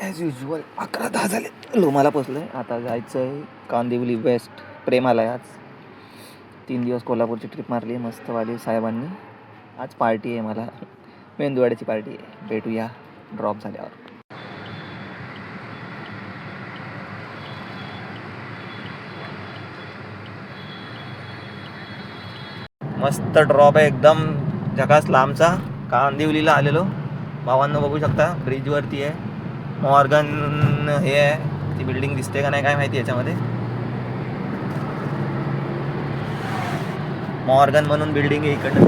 As usual 11-10 झाले. लोमाला पोचलो आहे. आता जायचं आहे कांदिवली वेस्ट प्रेमाला. आज 3 दिवस कोल्हापूरची ट्रिप मारली आहे मस्तवाली साहेबांनी. आज पार्टी आहे, मला मेंदूवड्याची पार्टी आहे. भेटूया ड्रॉप झाल्यावर. मस्त ड्रॉप आहे एकदम झकास लांबचा. कांदिवलीला आलेलो भावांना बघू शकता. ब्रिजवरती आहे. मॉर्गन हे आहे, ती बिल्डिंग दिसते का नाही काय माहिती. याच्यामध्ये मॉर्गन म्हणून बिल्डिंग आहे इकडं.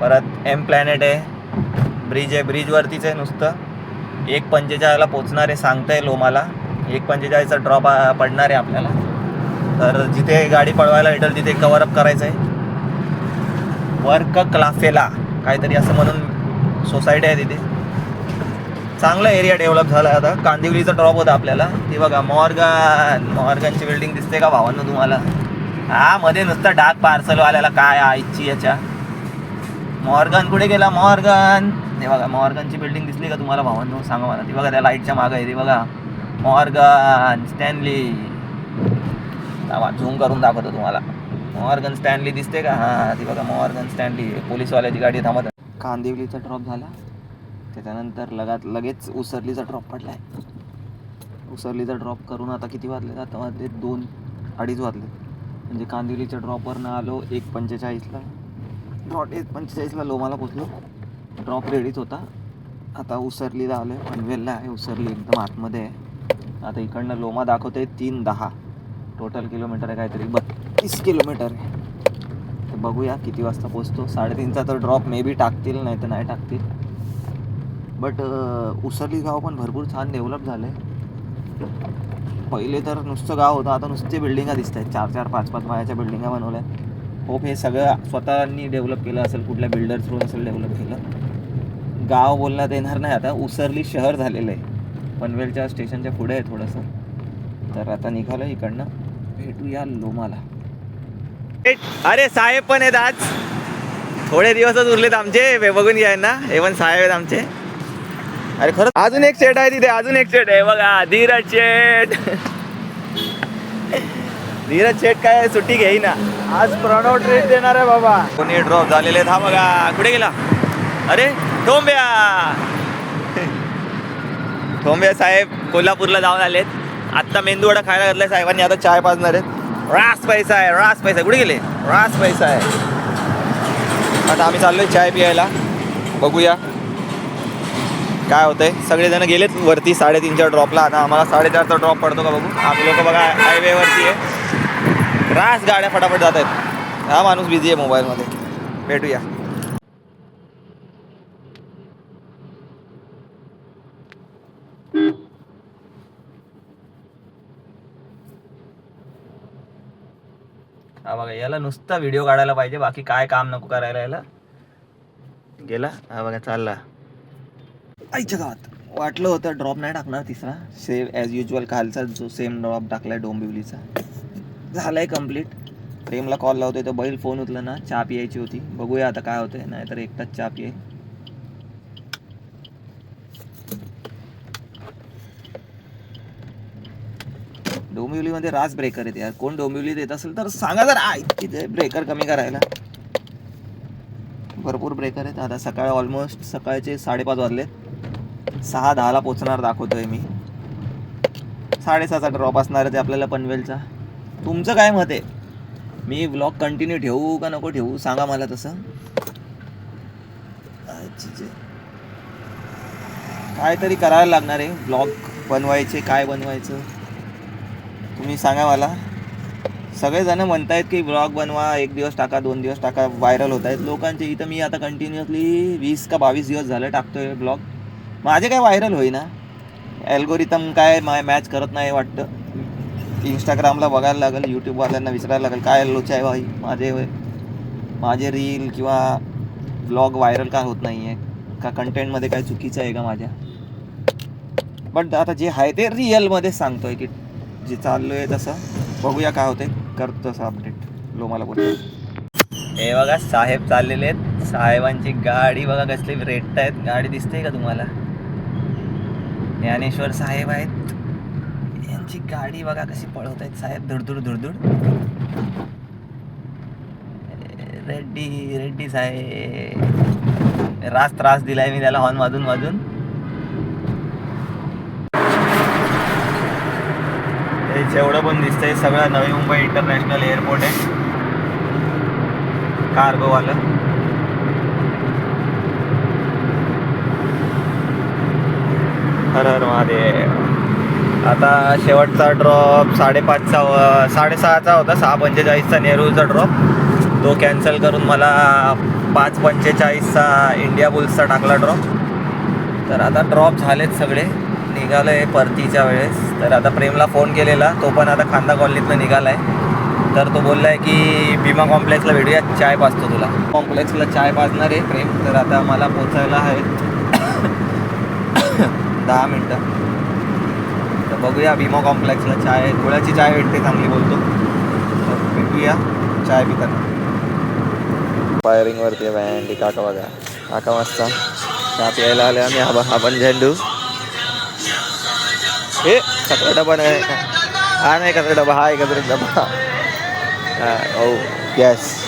परत एम प्लॅनेट आहे. ब्रिज आहे, ब्रिजवरतीच आहे नुसतं. 1:45ला पोचणार आहे सांगताय लोमाला. 1:45चा ड्रॉप पडणार आहे आपल्याला. तर जिथे गाडी पळवायला भेटेल तिथे कव्हरअप करायचं आहे. वर्क क्लाफेला काहीतरी असं म्हणून सोसायटी आहे तिथे. चांगला एरिया डेव्हलप झाला आहे आता. कांदिवलीचा ड्रॉप होता आपल्याला. ती बघा मॉर्गनची बिल्डिंग दिसते का भावांना तुम्हाला? हा, मध्ये नुसतं डाक पार्सलवाल्याला काय आईची याच्या. मॉर्गन कुठे गेला मॉर्गन? ते बघा मॉर्गनची बिल्डिंग दिसली का तुम्हाला भावांनो? सांगा मला. ती बघा त्या लाईटच्या मागं आहे ती बघा, मॉर्गन स्टॅनली. झूम करून दाखवतो तुम्हाला. मॉर्गन स्टॅनली दिसते का? हां, ती बघा मॉर्गन स्टॅनली. पोलीसवाल्याची गाडी थांबत. कांदिवलीचा ड्रॉप झाला, त्याच्यानंतर लगेच उसरलीचा ड्रॉप पडला आहे. उसरलीचा ड्रॉप करून आता किती वाजले? आता वाजले 2-2:30 वाजले. म्हणजे कांदिवलीच्या ड्रॉपवरनं आलो 1:45ला. 1:45ला लोमाला पोचलो. ड्रॉप रेडीच होता. आता उसरलीला आलो आहे. पनवेलला आहे उसरली, एकदम आतमध्ये आहे. आता इकडनं लोमा दाखवते आहे 3:10. टोटल किलोमीटर आहे काहीतरी 32 किलोमीटर आहे. तर बघूया किती वाजता पोचतो. 3:30चा तर ड्रॉप मे बी टाकतील, नाही तर नाही टाकतील. बट उसरली गाव पण भरपूर छान डेव्हलप झालं आहे. पहिले तर नुसतं गाव होतं, आता नुसते बिल्डिंगा दिसत आहेत. 4-4, 5-5 माळ्याच्या बिल्डिंगा बनवल्या. होप हे सगळं स्वतःनी डेव्हलप केलं असेल, कुठल्या बिल्डर थ्रू असेल डेव्हलप केलं. गाव बोलण्यात येणार नाही आता. उसरली शहर झालेलं आहे. पनवेलच्या स्टेशनच्या पुढे आहे थोडंसं. तर आता निघालो इकडनं. भेटूया लोमाला. अरे साहेब पण आहेत आज. थोडे दिवसच उरलेत आमचे, बघून घ्या ना. हे पण साहेब आहेत आमचे. अरे खरंच अजून एक सेट आहे तिथे. अजून एक सेट आहे बघा, धीरज शेठ. धीरज शेठ काय सुट्टी घेई ना आज. प्रणव ट्रीट देणार आहे बाबा. कोणी ड्रॉप झालेले आहेत. हा बघा कुठे गेला. अरे ठोंब्या. ठोंब्या साहेब कोल्हापूरला जाऊन आलेत. आत्ता मेंदूवडा खायला घातलाय साहेबांनी. आता चाय पाजणार आहेत. रास पैसा आहे, रास पैसा. कुठे गेले? रास पैसा आहे. आता आम्ही चाललोय चाय पियायला. बघूया काय होतंय. सगळेजण गेलेत वरती 3:30च्या ड्रॉपला. आता आम्हाला 4:30चा ड्रॉप पडतो का बघू. आपले लोक बघा हायवेवरती आहे. रास गाड्या फटाफट जात आहेत. हा माणूस बिझी आहे मोबाईलमध्ये. भेटूया. हा बघा, याला नुसता व्हिडिओ काढायला पाहिजे, बाकी काय काम नको करायला. याला गेला. हा बघा चालला आईच्या गावात. वाटलं होतं ड्रॉप नाही टाकणार तिसरा. सेम ॲज युजल कालचा जो सेम ड्रॉप टाकलाय डोंबिवलीचा, झालाय कम्प्लीट. प्रेमला कॉल लावतोय तर बैल फोन उचला ना. चहा पियायची होती. बघूया आता काय होतंय. नाहीतर एकटाच चहा पिये. डोंबिवलीमध्ये रास ब्रेकर आहेत यार. कोण डोंबिवलीत येत असेल तर सांगा जरा तिथे ब्रेकर कमी करायला. भरपूर ब्रेकर आहेत. आता सकाळी ऑलमोस्ट सकाळचे 5:30 वाजले. 6:10ला पोचणार दाखवतोय मी. 6:30चा ड्रॉप असणार आहे ते आपल्याला पनवेलचा. तुमचं काय मत आहे? मी ब्लॉग कंटिन्यू ठेवू का नको ठेवू सांगा मला. तसं काहीतरी करायला लागणार आहे. ब्लॉग बनवायचे, काय बनवायचं तुम्ही सांगा मला. सगळेजण म्हणतायत की ब्लॉग बनवा, 1 दिवस टाका, 2 दिवस टाका, व्हायरल होत आहेत लोकांचे. इथं मी आता कंटिन्युअसली 20 का 22 दिवस झाले टाकतोय ब्लॉग. माझे काय व्हायरल होईना. ॲल्गोरिथम काय मॅच करत नाही वाटतं. इंस्टाग्रामला बघायला लागेल, यूट्यूबवाल्यांना विचारायला लागेल काय लोचा आहे भाई माझे रील किंवा ब्लॉग व्हायरल का होत नाही आहे का, कंटेंटमध्ये काय चुकीचं आहे का माझ्या. बट आता जे आहे ते रिअलमध्ये सांगतो आहे की जे चाललो आहे तसं. बघूया काय होते. करतो तसं अपडेट लोमाला बोलतो. हे बघा साहेब चाललेले आहेत. साहेबांची गाडी बघा कसली रेट आहेत. गाडी दिसते का तुम्हाला? ज्ञानेश्वर साहेब आहेत, यांची गाडी बघा कशी पळवत आहेत साहेब, धुडधुड धुडधुड. रेड्डी रेड्डी साहेब, त्रास दिलाय मी त्याला हॉर्न वाजून वाजून. हे जेवढं पण दिसतंय सगळं नवी मुंबई इंटरनॅशनल एअरपोर्ट आहे, कार्गोवालं. हर हर महादेव. आता शेवटचा ड्रॉप 5:30चा होता, 6:45चा नेहरूचा ड्रॉप. तो कॅन्सल करून मला 5:45चा इंडिया बुल्सचा टाकला ड्रॉप. तर आता ड्रॉप झालेत सगळे, निघालो आहे परतीच्या वेळेस. तर आता प्रेमला फोन केलेला, तो पण आता खांदा कॉलनीतनं निघाला आहे. तर तो बोलला आहे की भीमा कॉम्प्लेक्सला भेटूया, चाय पाजतो तुला. कॉम्प्लेक्सला चाय पाजणार आहे प्रेम. तर आता मला पोचायला आहे 10 मिनटं. तर बघूया भीमा कॉम्प्लेक्सला चाय, थोड्याची चाय भेटते चांगली बोलतो. तर भेटूया चाय पिताना. फायरिंगवरती व्हॅन काका बघा, काका मस्त चहा प्यायला आले आम्ही. आपण झेंडू हे कचरा डबा नाही, हा नाही कचरा डबा, हा आहे कचरा डबा. ओ यस.